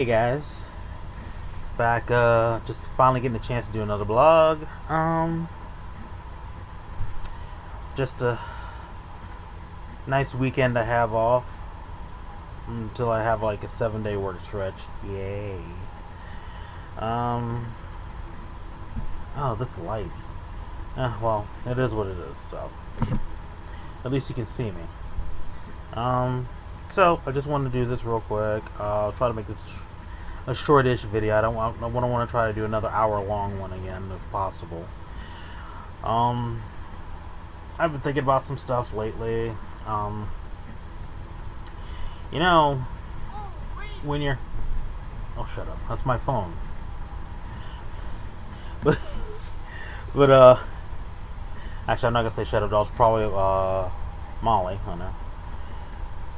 Hey guys, back just finally getting a chance to do another vlog. Just a nice weekend to have off until I have like a 7-day work stretch. Yay. Um oh, this light. Well, it is what it is, so at least you can see me. So I just wanted to do this real quick. I'll try to make this a shortish video. I don't want to try to do another hour-long one again, if possible. I've been thinking about some stuff lately. You know, when you're... Oh, shut up. That's my phone. But, actually, I'm not gonna say shut up. That was probably, Molly. I know.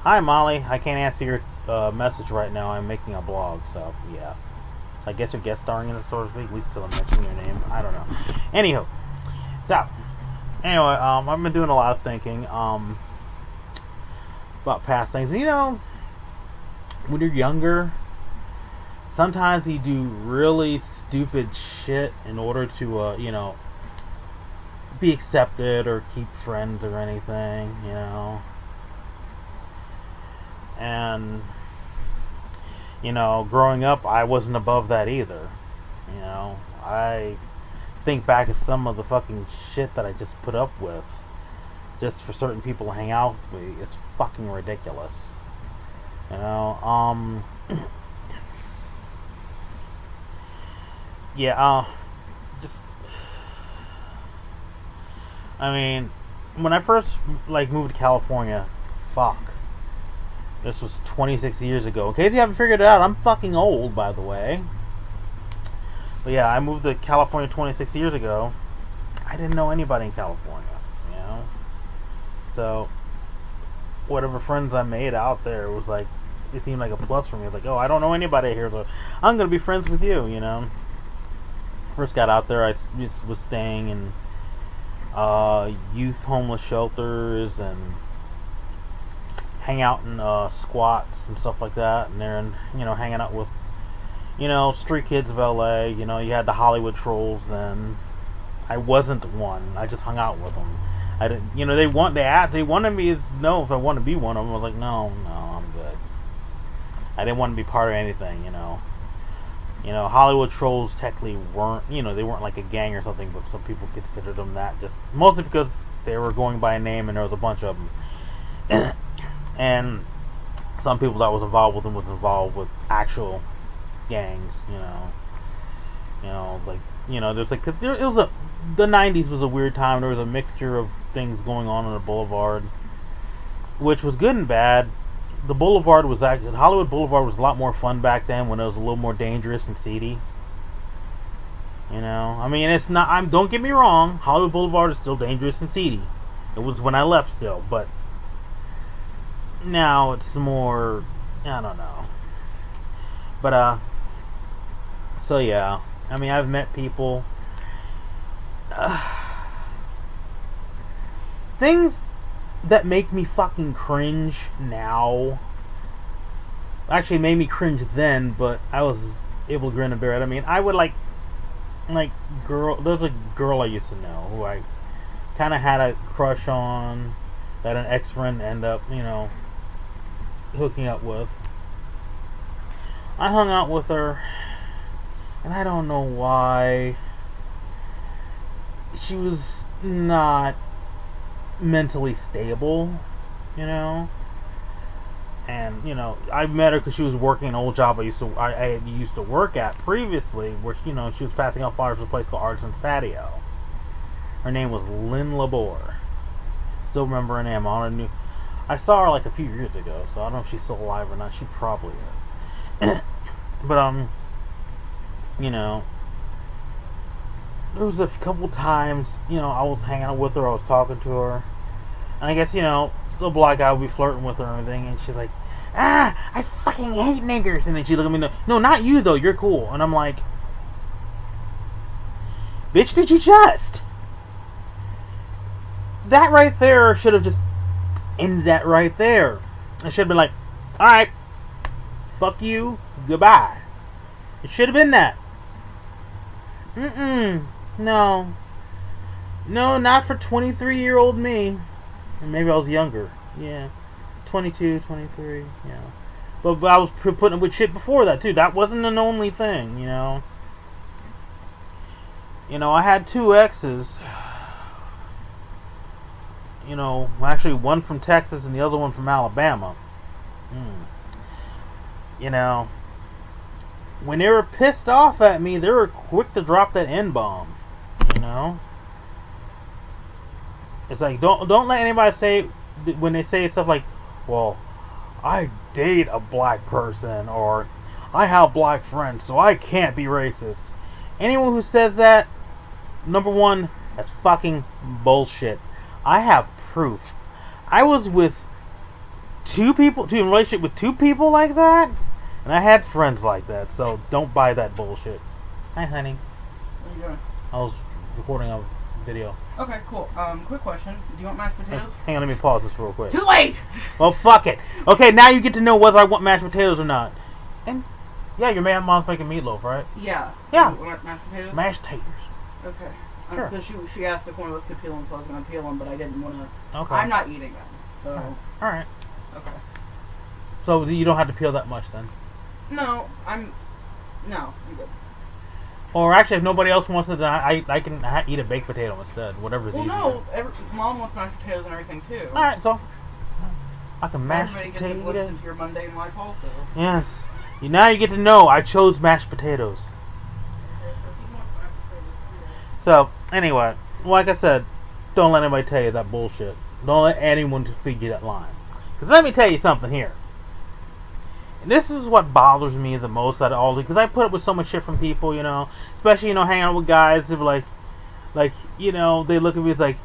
Hi, Molly. I can't answer your message right now. I'm making a blog, so yeah. I guess you're guest starring in the store this week. At least still mentioning your name. I don't know. Anywho, so anyway, I've been doing a lot of thinking about past things. You know, when you're younger, sometimes you do really stupid shit in order to, you know, be accepted or keep friends or anything. You know. And, you know, growing up, I wasn't above that either. You know, I think back at some of the fucking shit that I just put up with just for certain people to hang out with me. It's fucking ridiculous. You know, yeah, just, I mean, when I first, like, moved to California, fuck. This was 26 years ago. In case you haven't figured it out, I'm fucking old, by the way. But yeah, I moved to California 26 years ago. I didn't know anybody in California, you know? So, whatever friends I made out there was like, it seemed like a plus for me. It's like, oh, I don't know anybody here, so I'm gonna be friends with you, you know? First got out there, I was staying in youth homeless shelters and hang out in squats and stuff like that, and they're you know, hanging out with, you know, street kids of LA. You know, you had the Hollywood trolls, and I wasn't one. I just hung out with them. I didn't, you know, they wanted me to know if I wanted to be one of them. I was like, no, I'm good. I didn't want to be part of anything, you know. You know, Hollywood trolls technically weren't, you know, they weren't like a gang or something, but some people considered them that, just mostly because they were going by a name and there was a bunch of them. And some people that was involved with them was involved with actual gangs, you know, like, you know, there's like, cause the 90s was a weird time. There was a mixture of things going on the boulevard, which was good and bad. The boulevard was actually, Hollywood Boulevard was a lot more fun back then when it was a little more dangerous and seedy. You know, I mean, it's not, don't get me wrong, Hollywood Boulevard is still dangerous and seedy. It was when I left still, but now it's more, I don't know. But, so yeah. I mean, I've met people. Things that make me fucking cringe now actually made me cringe then, but I was able to grin and bear it. I mean, I would like, there's a girl I used to know who I kind of had a crush on, that an ex-friend ended up, you know, hooking up with. I hung out with her, and I don't know why. She was not mentally stable, you know. And you know, I met her because she was working an old job I used to work at previously, where, you know, she was passing out flyers for a place called Artisan's Patio. Her name was Lynn Labor. Still remember her name. I saw her like a few years ago, so I don't know if she's still alive or not. She probably is. But, you know, there was a couple times, you know, I was hanging out with her, I was talking to her, and I guess, you know, the black guy would be flirting with her and everything, and she's like, I fucking hate niggers, and then she looked at me, no, not you, though, you're cool, and I'm like, bitch, did you just? That right there should have just ended that right there. I should have been like, alright, fuck you, Goodbye. It should have been that. No. No, not for 23-year-old me. Or maybe I was younger. Yeah. 22, 23, yeah. But I was putting up with shit before that, too. That wasn't an only thing, you know. You know, I had 2 exes. You know, actually one from Texas and the other one from Alabama. You know, when they were pissed off at me, they were quick to drop that N-bomb. You know? It's like, don't let anybody say, when they say stuff like, well, I date a black person, or I have black friends, so I can't be racist. Anyone who says that, number one, that's fucking bullshit. I have proof. I was with 2 people, in a relationship with 2 people like that, and I had friends like that, so don't buy that bullshit. Hi, honey. What are you doing? I was recording a video. Okay, cool. Quick question. Do you want mashed potatoes? Hang on, let me pause this real quick. Too late! Well, fuck it. Okay, now you get to know whether I want mashed potatoes or not. And, yeah, your mom's making meatloaf, right? Yeah. Yeah. You want mashed potatoes? Mashed taters. Okay. Sure. Because she asked if one of us could peel them, so I was going to peel them, but I didn't want to. Okay. I'm not eating them, so. Alright. Okay. So you don't have to peel that much then? No, I'm good. Or actually, if nobody else wants it, then I can eat a baked potato instead. Whatever's easier. Well, no, Mom wants mashed potatoes and everything too. Alright, so I can mash potatoes. potatoes. Everybody gets to listen to your mundane life also. Yes. Now you get to know I chose mashed potatoes. So, anyway, like I said, don't let anybody tell you that bullshit. Don't let anyone just feed you that line. Because let me tell you something here. And this is what bothers me the most out of all this. Because I put up with so much shit from people, you know. Especially, you know, hanging out with guys who are like, you know, they look at me as like,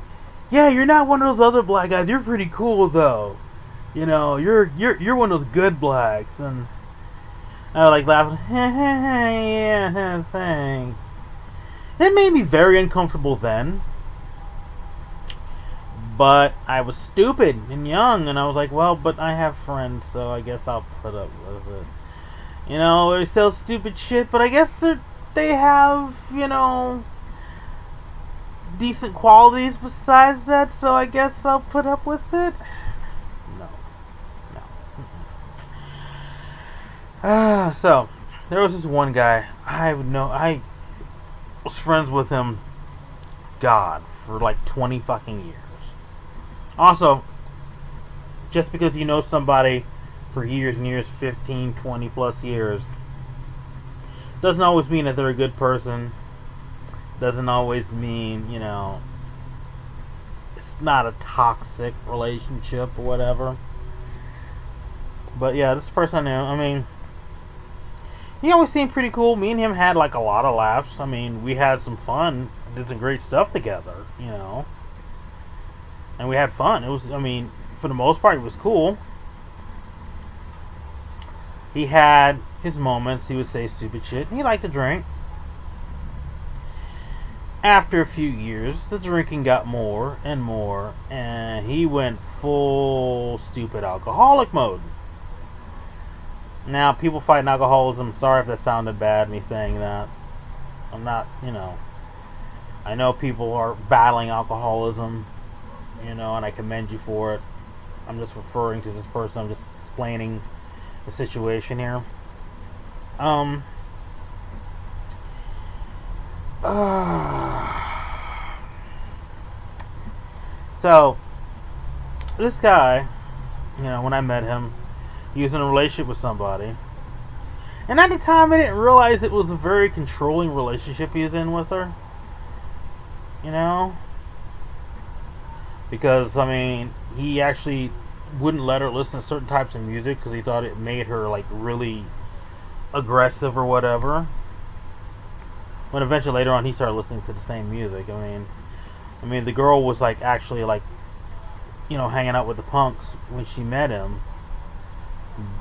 yeah, you're not one of those other black guys. You're pretty cool, though. You know, you're one of those good blacks. And I like laughing. Yeah, thanks. It made me very uncomfortable then. But I was stupid and young, and I was like, well, but I have friends, so I guess I'll put up with it. You know, they sell stupid shit, but I guess they have, you know, decent qualities besides that, so I guess I'll put up with it. No. So, there was this one guy, I was friends with him, God, for like 20 fucking years. Also, just because you know somebody for years and years, 15, 20 plus years, doesn't always mean that they're a good person. Doesn't always mean, you know, it's not a toxic relationship or whatever. But yeah, this person I knew, I mean, he always seemed pretty cool. Me and him had like a lot of laughs. I mean, we had some fun, did some great stuff together, you know. And we had fun. It was, I mean, for the most part, it was cool. He had his moments. He would say stupid shit. He liked to drink. After a few years, the drinking got more and more, and he went full stupid alcoholic mode. Now, people fighting alcoholism. Sorry if that sounded bad, me saying that. I'm not, you know. I know people are battling alcoholism. You know, and I commend you for it. I'm just referring to this person. I'm just explaining the situation here. So, this guy, you know, when I met him, he was in a relationship with somebody. And at the time, I didn't realize it was a very controlling relationship he was in with her. You know? Because, I mean, he actually wouldn't let her listen to certain types of music because he thought it made her, like, really aggressive or whatever. When eventually later on he started listening to the same music. I mean, the girl was, like, actually, like, you know, hanging out with the punks when she met him.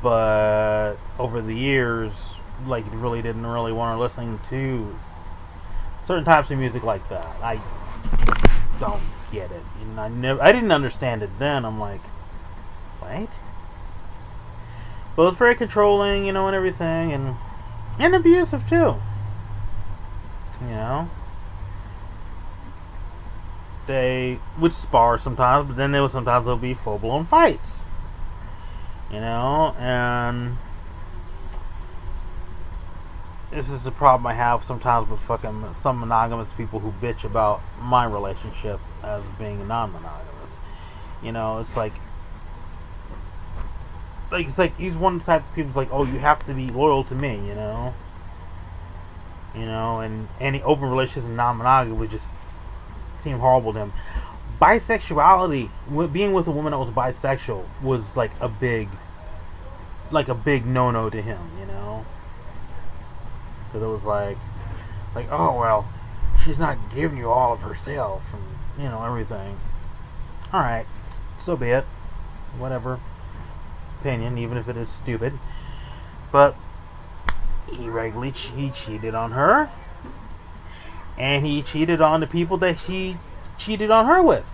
But over the years, like, he really didn't really want her listening to certain types of music like that. I don't get it. And I didn't understand it then. I'm like, what? both very controlling, and everything, and abusive too. You know, they would spar sometimes, but then sometimes there'll be full blown fights. And this is the problem I have sometimes with fucking some monogamous people who bitch about my relationship as being non-monogamous. It's like he's one type of people like, oh, you have to be loyal to me, and any open relationship and non-monogamy would just seem horrible to him. Bisexuality, being with a woman that was bisexual, was like a big no-no to him, because it was like, oh well, she's not giving you all of herself and everything. All right, so be it. Whatever opinion, even if it is stupid. But he cheated on her, and he cheated on the people that he cheated on her with.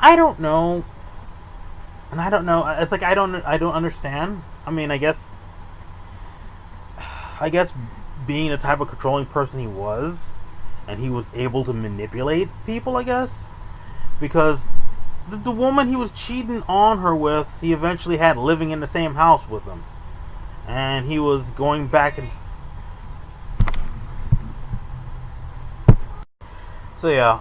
I don't know, and I don't know. It's like I don't understand. I mean, I guess being the type of controlling person he was, and he was able to manipulate people, I guess, because the woman he was cheating on her with, he eventually had living in the same house with him, and he was going back and so yeah,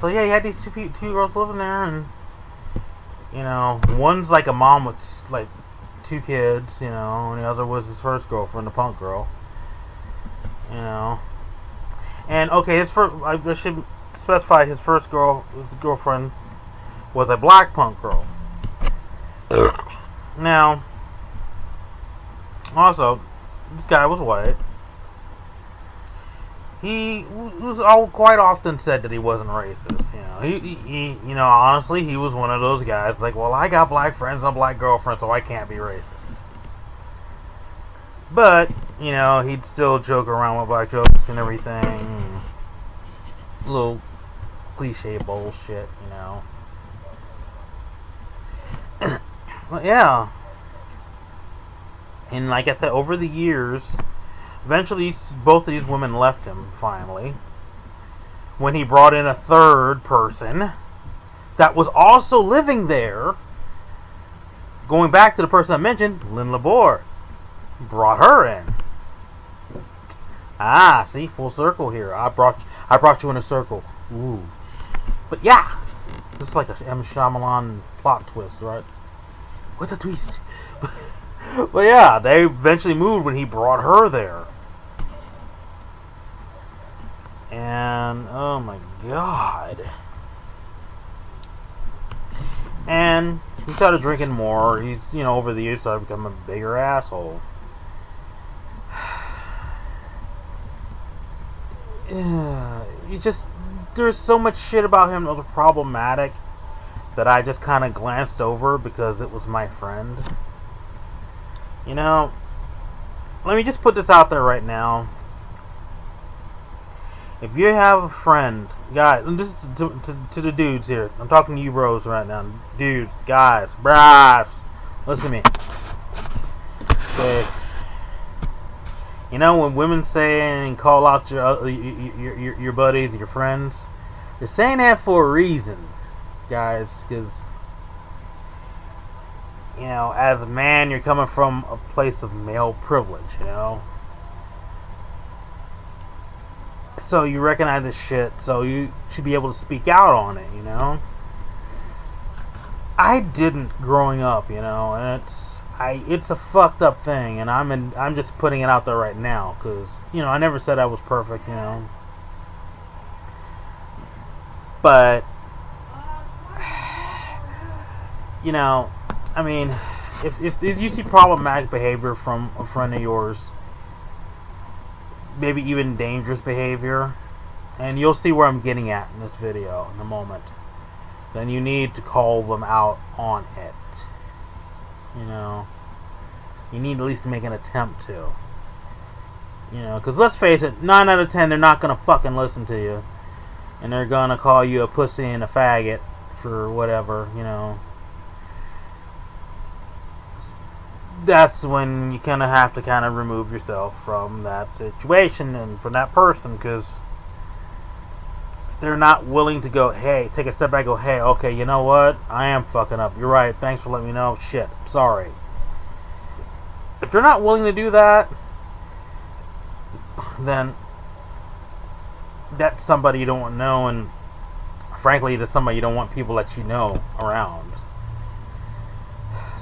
he had these two girls living there, and one's like a mom with like 2 kids, and the other was his first girlfriend, the punk girl, and okay, I should specify his girlfriend was a black punk girl. Now, also, this guy was white. He was quite often said that he wasn't racist. He honestly, he was one of those guys like, well, I got black friends and a black girlfriend, so I can't be racist. But he'd still joke around with black jokes and everything, little cliche bullshit, Well, yeah. And like I said, over the years, eventually both of these women left him, finally, when he brought in a third person that was also living there. Going back to the person I mentioned, Lynn Labor, brought her in. See, full circle here. I brought you in a circle. Ooh. But yeah, this is like a M. Shyamalan plot twist, right? What a twist. But yeah, they eventually moved when he brought her there. And, oh my god. And he started drinking more. He's, over the years started becoming a bigger asshole. There's so much shit about him that was problematic that I just kind of glanced over because it was my friend. Let me just put this out there right now. If you have a friend, guys, and this is to the dudes here. I'm talking to you bros right now. Dudes, guys, bros. Listen to me. Okay. When women say and call out your buddies, your friends, they're saying that for a reason, guys, because as a man, you're coming from a place of male privilege, so you recognize this shit, so you should be able to speak out on it, I didn't growing up, and it's a fucked up thing, and I'm just putting it out there right now, because I never said I was perfect, but I mean, if you see problematic behavior from a friend of yours, maybe even dangerous behavior, and you'll see where I'm getting at in this video in a moment, then you need to call them out on it. You need at least to make an attempt to. Because let's face it, 9 out of 10, they're not going to fucking listen to you. And they're going to call you a pussy and a faggot for whatever, that's when you kind of have to kind of remove yourself from that situation and from that person, because they're not willing to go, hey, take a step back, go, hey, okay, you know what? I am fucking up. You're right. Thanks for letting me know. Shit. Sorry. If you're not willing to do that, then that's somebody you don't want to know, and frankly, that's somebody you don't want people that you know around.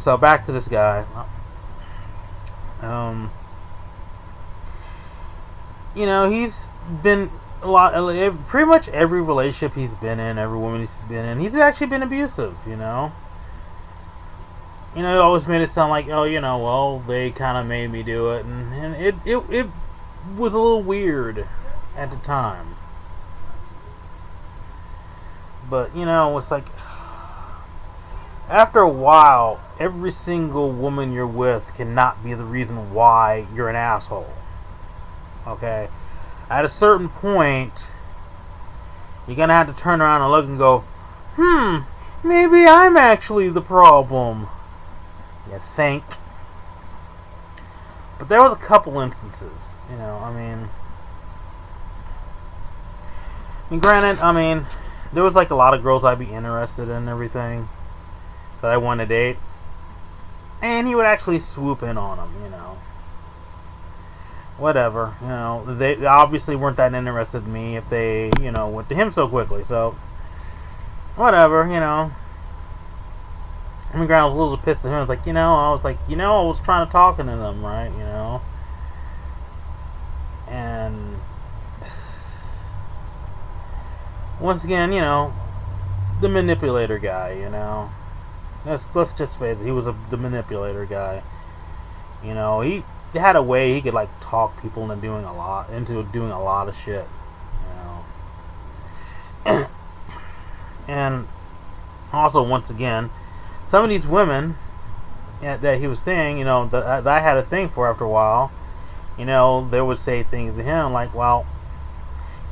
So back to this guy. You know, he's been pretty much every relationship he's been in, every woman he's been in, he's actually been abusive, you know. He always made it sound like, oh, well, they kind of made me do it, and it was a little weird at the time. But, it's like, after a while, every single woman you're with cannot be the reason why you're an asshole. Okay? At a certain point, you're gonna have to turn around and look and go, maybe I'm actually the problem. You think? But there was a couple instances, granted, there was like a lot of girls I'd be interested in and everything that I want to date, and he would actually swoop in on them, whatever, they obviously weren't that interested in me if they, went to him so quickly, so, whatever, granted, I was a little pissed at him. I was like, I was trying to talk to them, right, and once again, the manipulator guy, let's just face it, he was the manipulator guy. He had a way he could like talk people into doing a lot of shit, and also, once again, some of these women that he was saying, that I had a thing for after a while, they would say things to him like, well,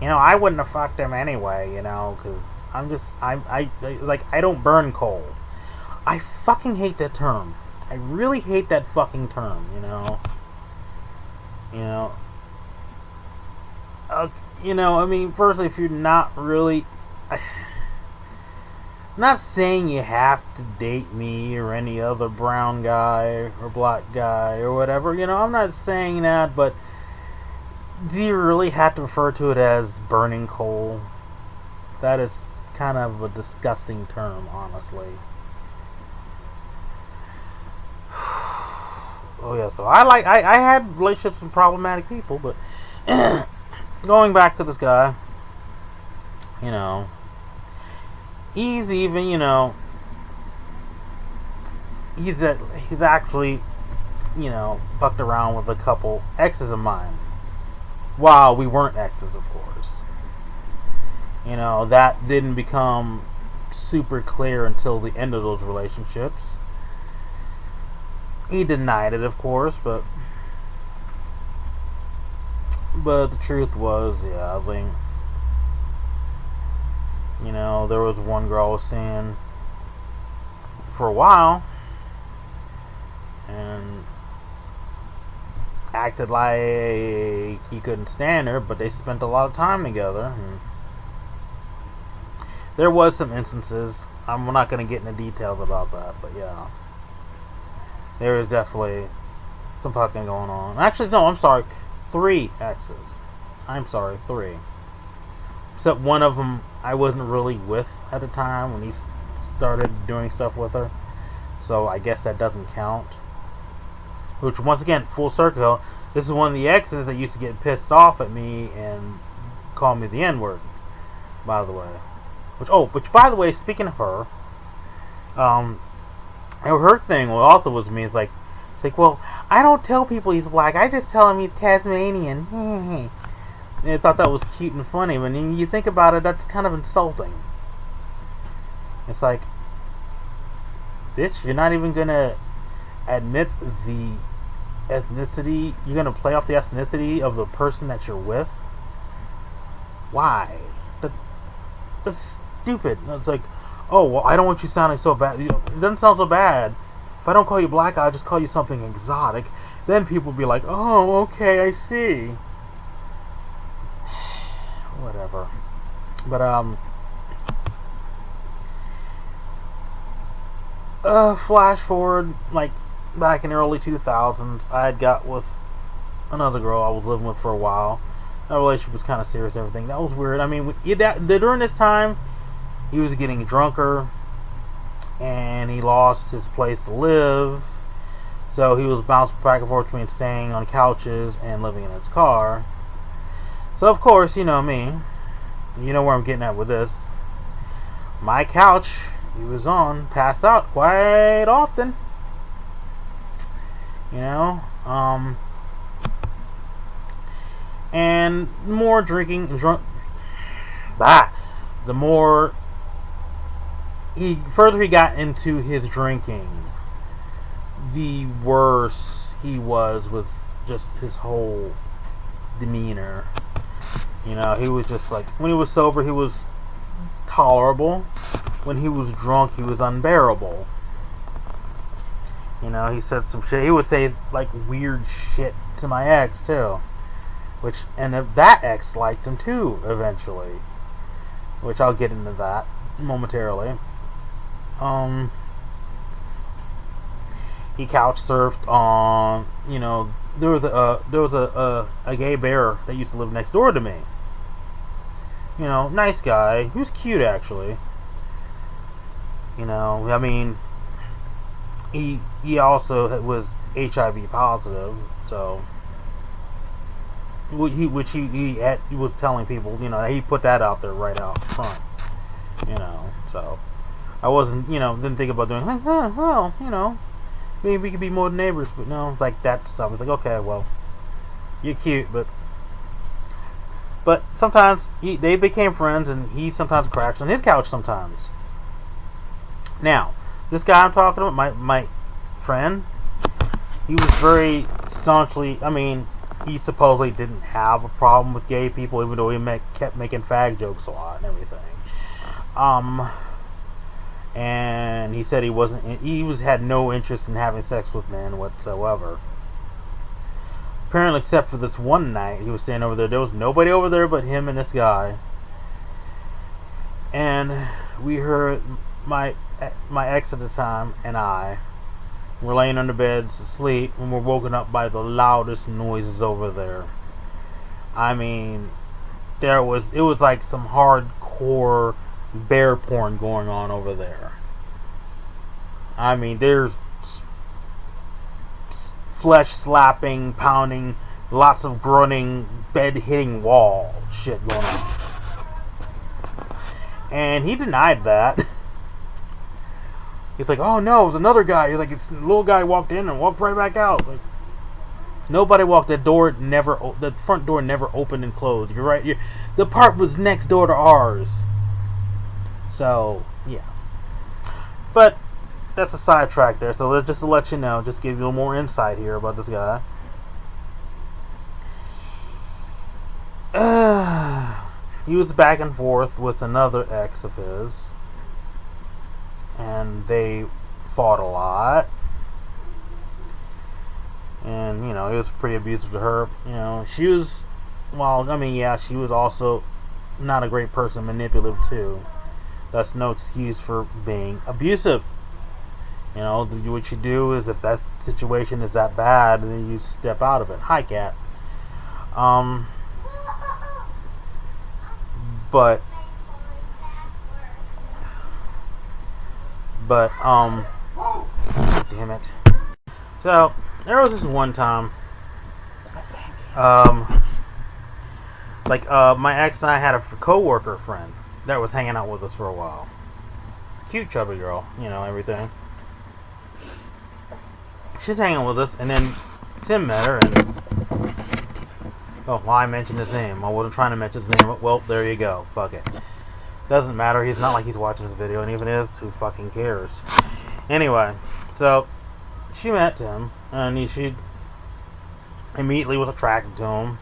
I wouldn't have fucked him anyway, because I don't burn coal. I fucking hate that term. I really hate that fucking term, firstly, if you're not really... I'm not saying you have to date me or any other brown guy or black guy or whatever, I'm not saying that, but do you really have to refer to it as burning coal? That is kind of a disgusting term, honestly. Oh yeah, so I had relationships with problematic people, but going back to this guy, he's even, he's actually, fucked around with a couple exes of mine. While we weren't exes, of course. That didn't become super clear until the end of those relationships. He denied it, of course, but the truth was, yeah, I think, there was one girl I was seeing for a while, and acted like he couldn't stand her, but they spent a lot of time together. And there was some instances, I'm not going to get into details about that, but yeah, there was definitely some fucking going on. Actually, no, I'm sorry, 3 exes. I'm sorry, 3. Except one of them I wasn't really with at the time when he started doing stuff with her, so I guess that doesn't count. Which, once again, full circle, this is one of the exes that used to get pissed off at me and call me the N-word, by the way. Which, by the way, speaking of her, her thing also was me, it's like, well, I don't tell people he's black, I just tell him he's Tasmanian. And I thought that was cute and funny, but when you think about it, that's kind of insulting. It's like, bitch, you're not even gonna admit the ethnicity, you're gonna play off the ethnicity of the person that you're with? Why? That's stupid. It's like, oh, well, I don't want you sounding so bad. It doesn't sound so bad. If I don't call you Black, I'll just call you something exotic. Then people will be like, oh, okay, I see. Whatever. But, flash forward, like, back in the early 2000s, I had got with another girl I was living with for a while. That relationship was kind of serious and everything. That was weird. I mean, during this time, he was getting drunker, and he lost his place to live, so he was bouncing back and forth between staying on couches and living in his car. So, of course, you know me. You know where I'm getting at with this. My couch he was on passed out quite often. You know, and more drinking, the more further he got into his drinking, the worse he was with just his whole demeanor. You know, he was just like, when he was sober, he was tolerable. When he was drunk, he was unbearable. You know, he said some shit. He would say, like, weird shit to my ex, too. And that ex liked him, too, eventually. Which I'll get into that momentarily. He couch surfed on, you know, there was a gay bear that used to live next door to me. You know, nice guy. He was cute, actually. You know, I mean, he also was HIV positive, so he was telling people, you know, he put that out there right out front. You know, so I wasn't, you know, didn't think about doing, well, you know, maybe we could be more than neighbors, but no, like that stuff. It's like, okay, well, you're cute, but sometimes they became friends, and he sometimes crashed on his couch sometimes. Now, this guy I'm talking about, my friend, he was very staunchly, I mean, he supposedly didn't have a problem with gay people, even though he kept making fag jokes a lot and everything. And he said he had no interest in having sex with men whatsoever. Apparently, except for this one night, he was staying over there. There was nobody over there but him and this guy. And we heard my ex at the time and I were laying on the beds asleep when we're woken up by the loudest noises over there. I mean, it was like some hardcore bear porn going on over there. I mean, there's flesh slapping, pounding, lots of grunting, bed hitting wall shit going on. And he denied that. He's like, oh no, it was another guy. He's like, this little guy walked in and walked right back out. Like, nobody walked. The front door never opened and closed. You're right. The part was next door to ours. So, yeah. But that's a sidetrack there. So just to let you know, just give you a little more insight here about this guy. He was back and forth with another ex of his, and they fought a lot. And, you know, he was pretty abusive to her. You know, she was, well, I mean, yeah, she was also not a great person, manipulative too. That's no excuse for being abusive. You know, what you do is, if that situation is that bad, then you step out of it. Hi, cat. But damn it. So, there was this one time, my ex and I had a co-worker friend that was hanging out with us for a while. Cute, chubby girl, you know, everything. She's hanging with us, and then Tim met her, and oh, well, I mentioned his name. I wasn't trying to mention his name. Well, there you go. Fuck it. Doesn't matter. He's not like he's watching this video, and even if who fucking cares? Anyway, so she met Tim, and she immediately was attracted to him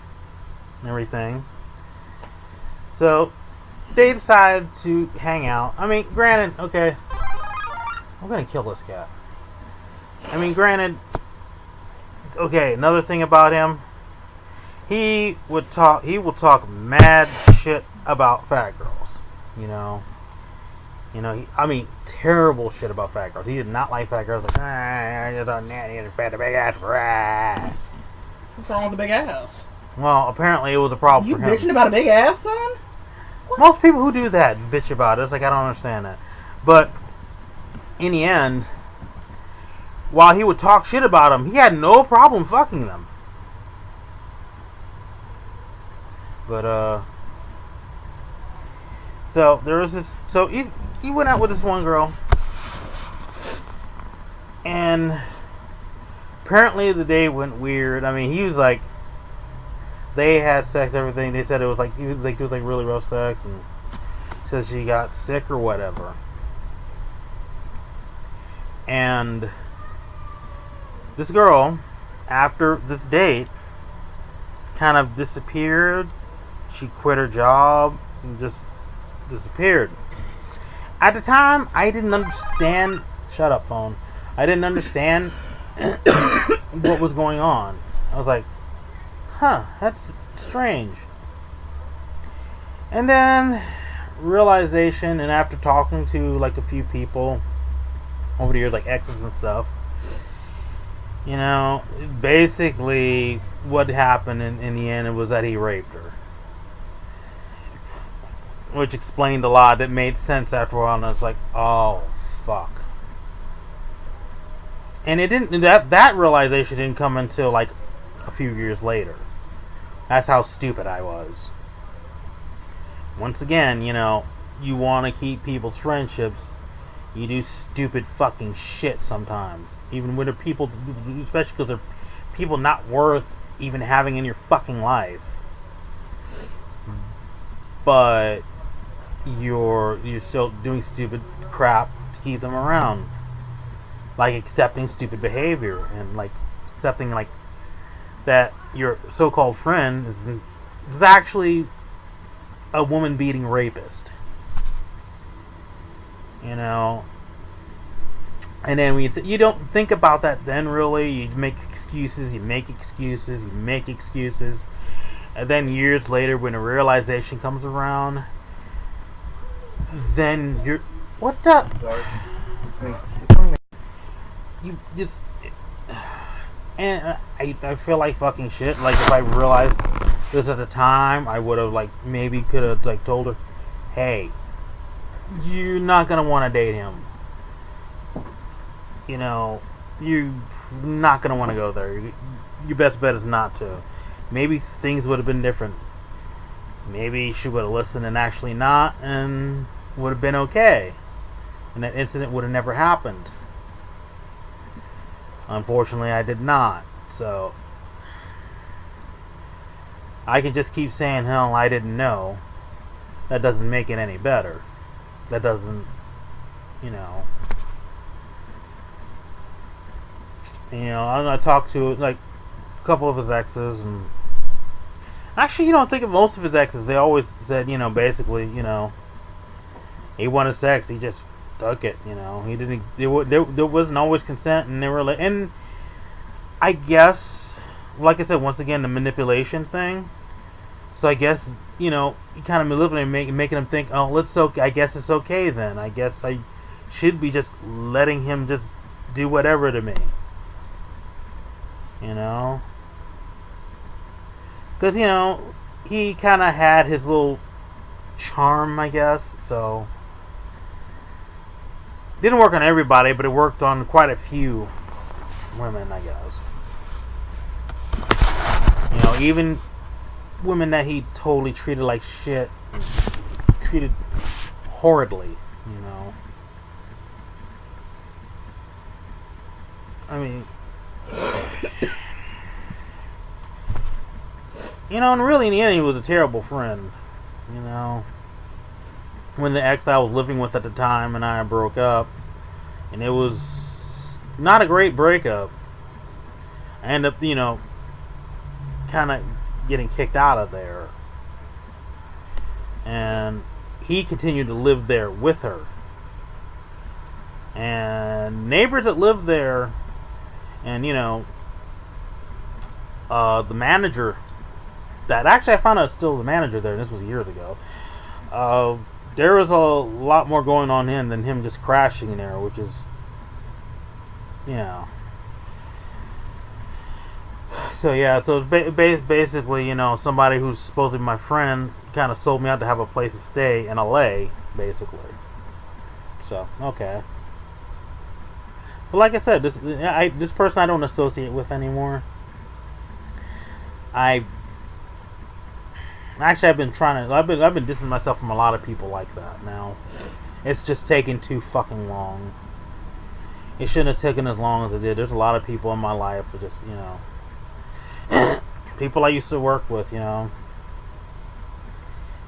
and everything. So they decided to hang out. I mean, granted, okay, I'm gonna kill this cat. I mean, granted, okay, another thing about him, he will talk mad shit about fat girls. You know, I mean, terrible shit about fat girls. He did not like fat girls. Like, I just a nanny and fat big ass. Rah. What's wrong with the big ass? Well, apparently it was a problem You for him. bitching about a big ass, son? What? Most people who do that bitch about it. It's like, I don't understand that. But in the end, while he would talk shit about them, he had no problem fucking them. But so there was this. So he went out with this one girl, and apparently the day went weird. I mean, he was like, they had sex, everything. They said it was like it was like really rough sex, and said she got sick or whatever. And this girl, after this date, kind of disappeared. She quit her job and just disappeared. At the time, I didn't understand. Shut up, phone. I didn't understand what was going on. I was like, huh, that's strange. And then realization, and after talking to like a few people over the years, like exes and stuff, you know, basically what happened in the end was that he raped her. Which explained a lot. That made sense after a while, and I was like, oh, fuck. And it didn't. That realization didn't come until like a few years later. That's how stupid I was. Once again, you know, you want to keep people's friendships. You do stupid fucking shit sometimes. Even when they're people, especially because they're people not worth even having in your fucking life. But you're still doing stupid crap to keep them around. Like accepting stupid behavior and like accepting like that your so-called friend is actually a woman beating rapist. You know, and then when you don't think about that, then really you make excuses, and then years later, when a realization comes around, then you're what the? You just and I feel like fucking shit. Like if I realized this at the time, I would have like maybe could have like told her, hey, you're not gonna want to date him. You know, you're not gonna want to go there. Your best bet is not to. Maybe things would have been different. Maybe she would have listened and actually not, and would have been okay. And that incident would have never happened. Unfortunately, I did not. So, I can just keep saying, hell, I didn't know. That doesn't make it any better. That doesn't, you know. I talked to, like, a couple of his exes, and actually, you don't think of most of his exes. They always said, basically, he wanted sex. He just took it, He didn't. There wasn't always consent, and they were like, and I guess, like I said, once again, the manipulation thing. So I guess, you kind of manipulating, making him think, oh, I guess it's okay then. I guess I should be just letting him just do whatever to me. Because, he kind of had his little charm, I guess, so. Didn't work on everybody, but it worked on quite a few women, I guess. Even women that he totally treated like shit, treated horridly, I mean, and really in the end he was a terrible friend, When the ex I was living with at the time and I broke up, and it was not a great breakup. I ended up, kind of getting kicked out of there. And he continued to live there with her. And neighbors that lived there And, the manager, that actually I found out still the manager there, and this was years ago, there was a lot more going on in than him just crashing in there, which is, So it's basically, somebody who's supposed to be my friend kind of sold me out to have a place to stay in LA, basically. So, okay. But like I said, this person I don't associate with anymore. I've been distancing myself from a lot of people like that now. It's just taken too fucking long. It shouldn't have taken as long as it did. There's a lot of people in my life that just, people I used to work with,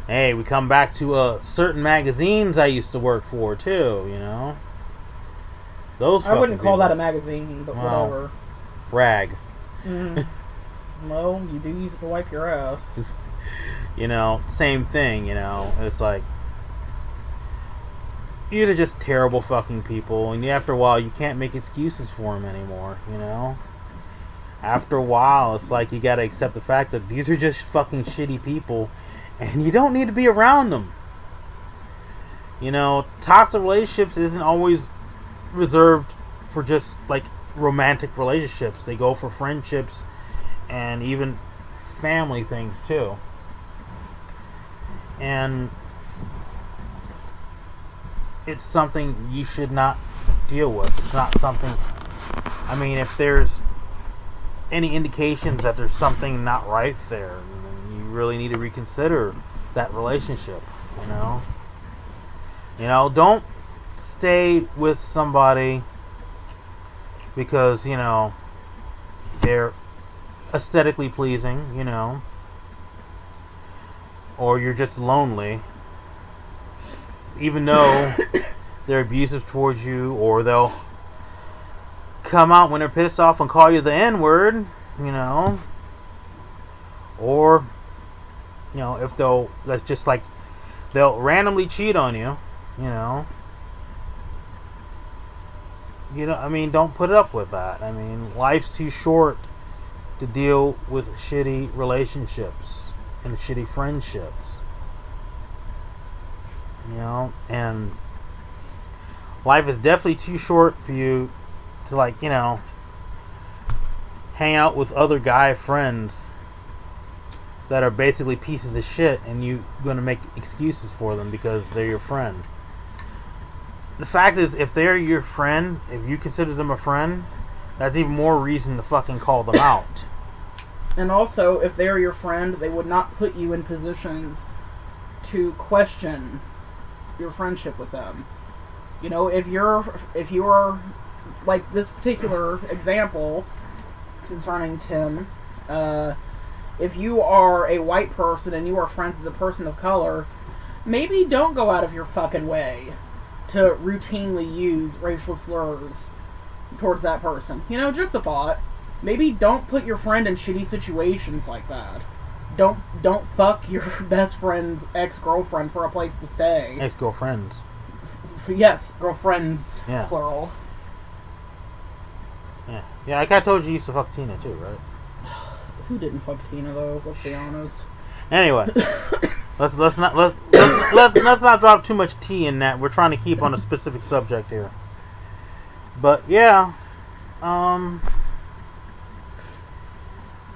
Hey, we come back to certain magazines I used to work for too, Those I wouldn't call people. that a magazine, but whatever. Brag. Well, you do use it to wipe your ass. Same thing, It's like, these are just terrible fucking people, and after a while you can't make excuses for them anymore, After a while, it's like you gotta accept the fact that these are just fucking shitty people, and you don't need to be around them. Toxic relationships isn't always reserved for just, like, romantic relationships. They go for friendships and even family things, too. And it's something you should not deal with. It's not something... I mean, if there's any indications that there's something not right there, then you really need to reconsider that relationship, Don't stay with somebody because, they're aesthetically pleasing, or you're just lonely, even though they're abusive towards you, or they'll come out when they're pissed off and call you the N-word, or, if that's just like, they'll randomly cheat on you, don't put up with that. I mean, life's too short to deal with shitty relationships and shitty friendships. And life is definitely too short for you to, like, hang out with other guy friends that are basically pieces of shit, and you gonna make excuses for them because they're your friend. The fact is, if they're your friend, if you consider them a friend, that's even more reason to fucking call them out. And also, if they're your friend, they would not put you in positions to question your friendship with them. If you're like this particular example concerning Tim, if you are a white person and you are friends with a person of color, maybe don't go out of your fucking way to routinely use racial slurs towards that person. Just a thought. Maybe don't put your friend in shitty situations like that. Don't fuck your best friend's ex-girlfriend for a place to stay. Ex-girlfriends. Yes, girlfriends, yeah. Plural. Yeah. Yeah, like I told you used to fuck Tina too, right? Who didn't fuck Tina though? Let's be honest. Anyway, let's not drop too much tea in that. We're trying to keep on a specific subject here. But yeah,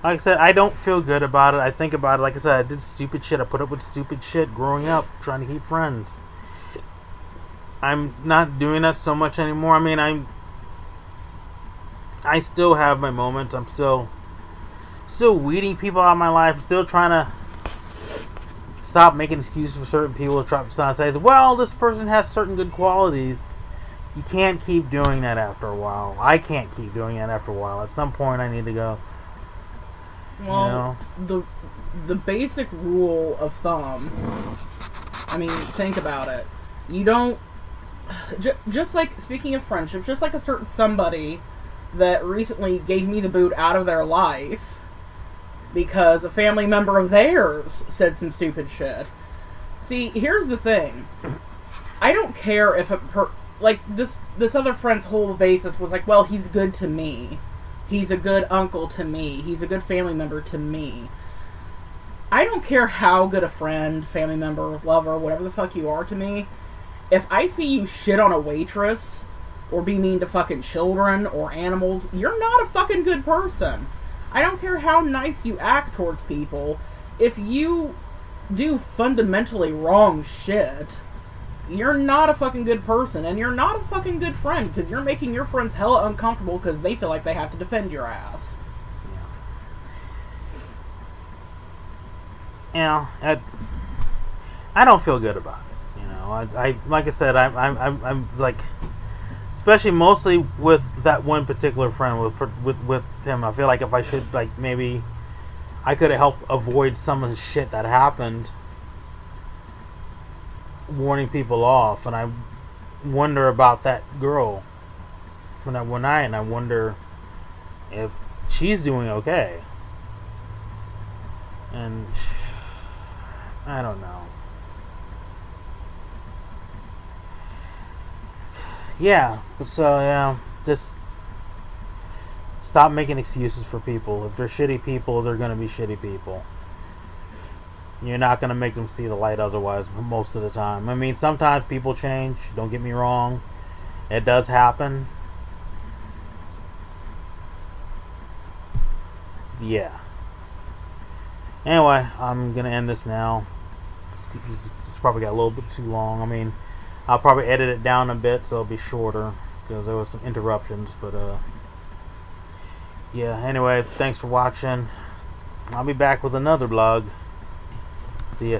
like I said, I don't feel good about it. I think about it. Like I said, I did stupid shit. I put up with stupid shit growing up, trying to keep friends. I'm not doing that so much anymore. I mean, I still have my moments. I'm still weeding people out of my life. Still trying to stop making excuses for certain people. Trying to say, well, this person has certain good qualities. You can't keep doing that after a while. I can't keep doing that after a while. At some point, I need to go. Well, the basic rule of thumb. I mean, think about it. You don't. Just like, speaking of friendships, just like a certain somebody that recently gave me the boot out of their life because a family member of theirs said some stupid shit. See, here's the thing. I don't care if like this other friend's whole basis was like, well, he's good to me. He's a good uncle to me. He's a good family member to me. I don't care how good a friend, family member, lover, whatever the fuck you are to me. If I see you shit on a waitress, or be mean to fucking children or animals, you're not a fucking good person. I don't care how nice you act towards people. If you do fundamentally wrong shit, you're not a fucking good person, and you're not a fucking good friend, because you're making your friends hella uncomfortable because they feel like they have to defend your ass. Yeah, I don't feel good about it. You know, I like I said, I'm like, especially mostly with that one particular friend with him. I feel like if I should, like, maybe I could have helped avoid some of the shit that happened, warning people off. And I wonder about that girl from that one night, and I wonder if she's doing okay. And I don't know. Yeah, so yeah, just stop making excuses for people. If they're shitty people, they're gonna be shitty people. You're not gonna make them see the light otherwise most of the time. I mean, sometimes people change, don't get me wrong. It does happen. Yeah. Anyway, I'm gonna end this now. It's probably got a little bit too long. I mean, I'll probably edit it down a bit so it'll be shorter because there was some interruptions. But yeah. Anyway, thanks for watching. I'll be back with another vlog. See ya.